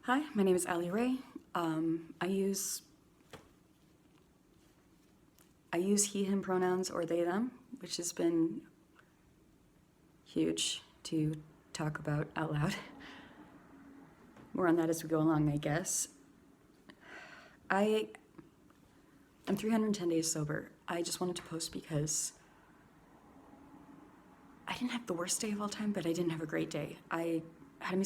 Hi, my name is Allie Ray. I use he, him pronouns or they, them, which has been huge to talk about out loud. More on that as we go along, I guess. I'm 310 days sober. I just wanted to post because I didn't have the worst day of all time, but I didn't have a great day. I had a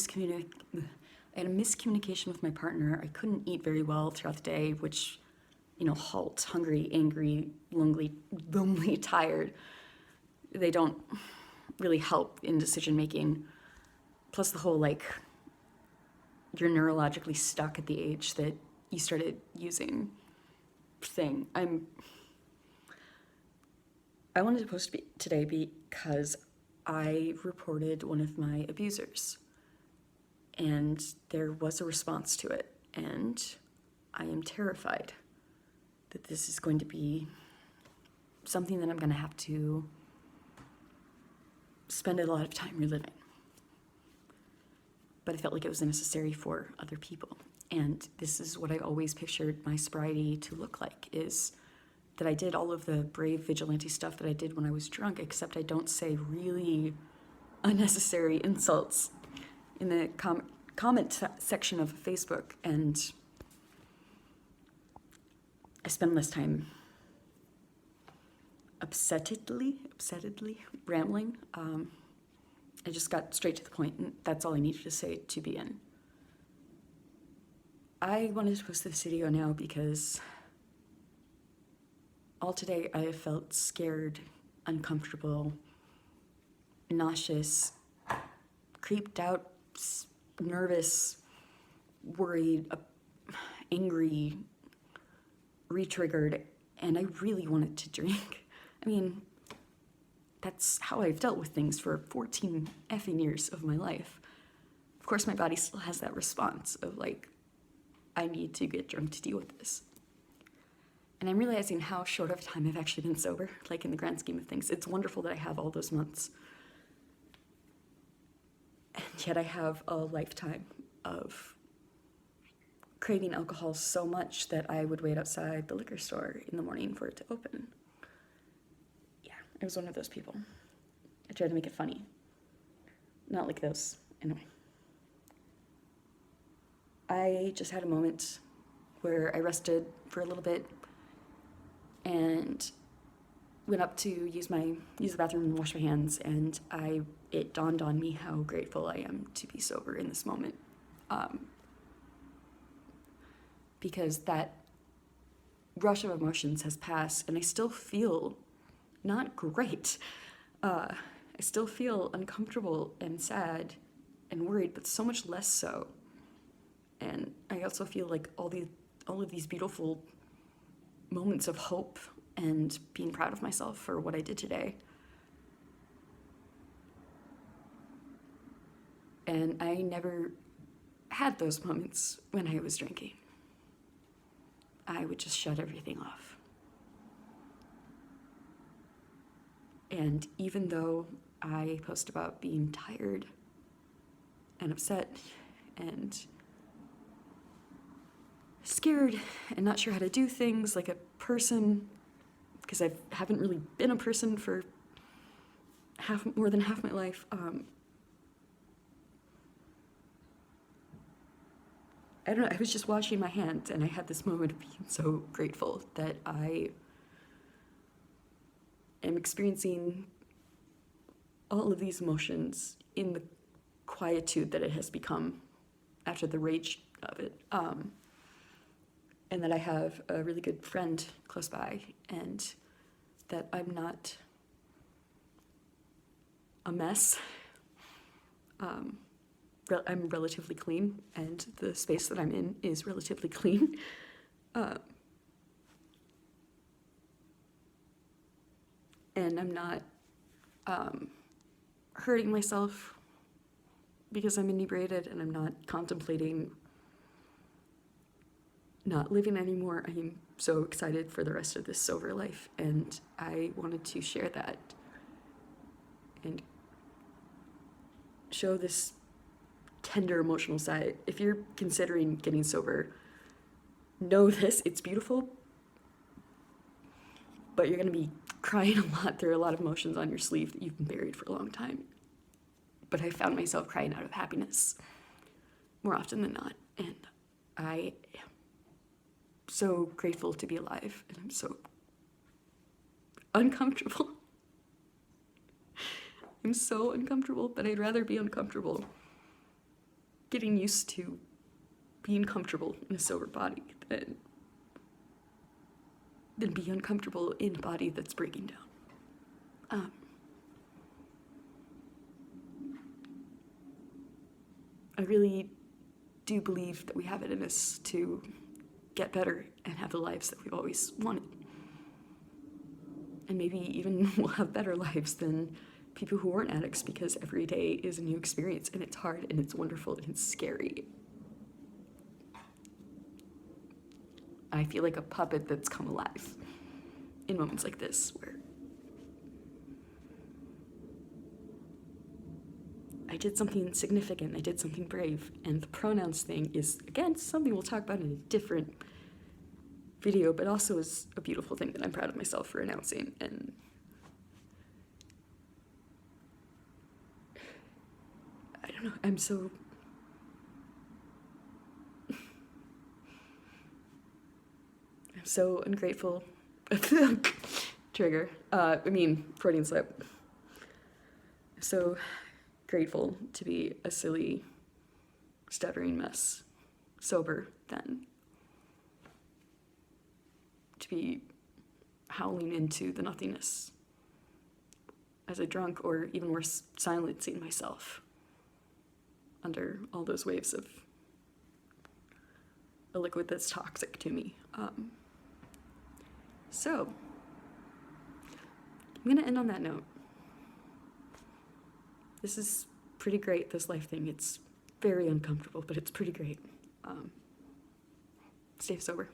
miscommunication with my partner. I couldn't eat very well throughout the day, which, halt, hungry, angry, lonely, tired. They don't really help in decision making. Plus the whole you're neurologically stuck at the age that you started using thing. I wanted to post today because I reported one of my abusers, and there was a response to it, and I am terrified that this is going to be something that I'm going to have to spend a lot of time reliving. But I felt like it was necessary for other people. And this is what I always pictured my sobriety to look like, is that I did all of the brave vigilante stuff that I did when I was drunk, except I don't say really unnecessary insults in the comment section of Facebook, and I spend less time upsettedly rambling. I just got straight to the point, and that's all I needed to say to begin. I wanted to post this video now because all today I have felt scared, uncomfortable, nauseous, creeped out, nervous, worried, angry, re-triggered, and I really wanted to drink. I mean, that's how I've dealt with things for 14 effing years of my life. Of course, my body still has that response of I need to get drunk to deal with this. And I'm realizing how short of a time I've actually been sober, in the grand scheme of things. It's wonderful that I have all those months. And yet I have a lifetime of craving alcohol so much that I would wait outside the liquor store in the morning for it to open. Yeah, I was one of those people. I tried to make it funny. Not like those, anyway. I just had a moment where I rested for a little bit and went up to use the bathroom and wash my hands, and it dawned on me how grateful I am to be sober in this moment. Because that rush of emotions has passed, and I still feel not great. I still feel uncomfortable and sad and worried, but so much less so. And I also feel like all of these beautiful moments of hope and being proud of myself for what I did today. And I never had those moments when I was drinking. I would just shut everything off. And even though I post about being tired and upset and scared and not sure how to do things like a person, because I haven't really been a person for more than half my life, I don't know, I was just washing my hands, and I had this moment of being so grateful that I am experiencing all of these emotions in the quietude that it has become after the rage of it. And that I have a really good friend close by, and that I'm not a mess. I'm relatively clean, and the space that I'm in is relatively clean. And I'm not hurting myself because I'm inebriated, and I'm not contemplating not living anymore. I'm so excited for the rest of this sober life, and I wanted to share that and show this tender emotional side. If you're considering getting sober, know this, it's beautiful, but you're gonna be crying a lot. There are a lot of emotions on your sleeve that you've been buried for a long time. But I found myself crying out of happiness more often than not. And I am so grateful to be alive, and I'm so uncomfortable. I'm so uncomfortable, but I'd rather be uncomfortable getting used to being comfortable in a sober body than be uncomfortable in a body that's breaking down. I really do believe that we have it in us to get better and have the lives that we've always wanted. And maybe even we'll have better lives than people who weren't addicts, because every day is a new experience, and it's hard and it's wonderful and it's scary. I feel like a puppet that's come alive in moments like this, where I did something significant, I did something brave, and the pronouns thing is, again, something we'll talk about in a different video, but also is a beautiful thing that I'm proud of myself for announcing. And I don't know, I'm so ungrateful. Trigger. Freudian slip. So grateful to be a silly, stuttering mess, sober, then to be howling into the nothingness as a drunk, or even worse, silencing myself under all those waves of a liquid that's toxic to me. So I'm gonna end on that note. This is pretty great, this life thing. It's very uncomfortable, but it's pretty great. Stay sober.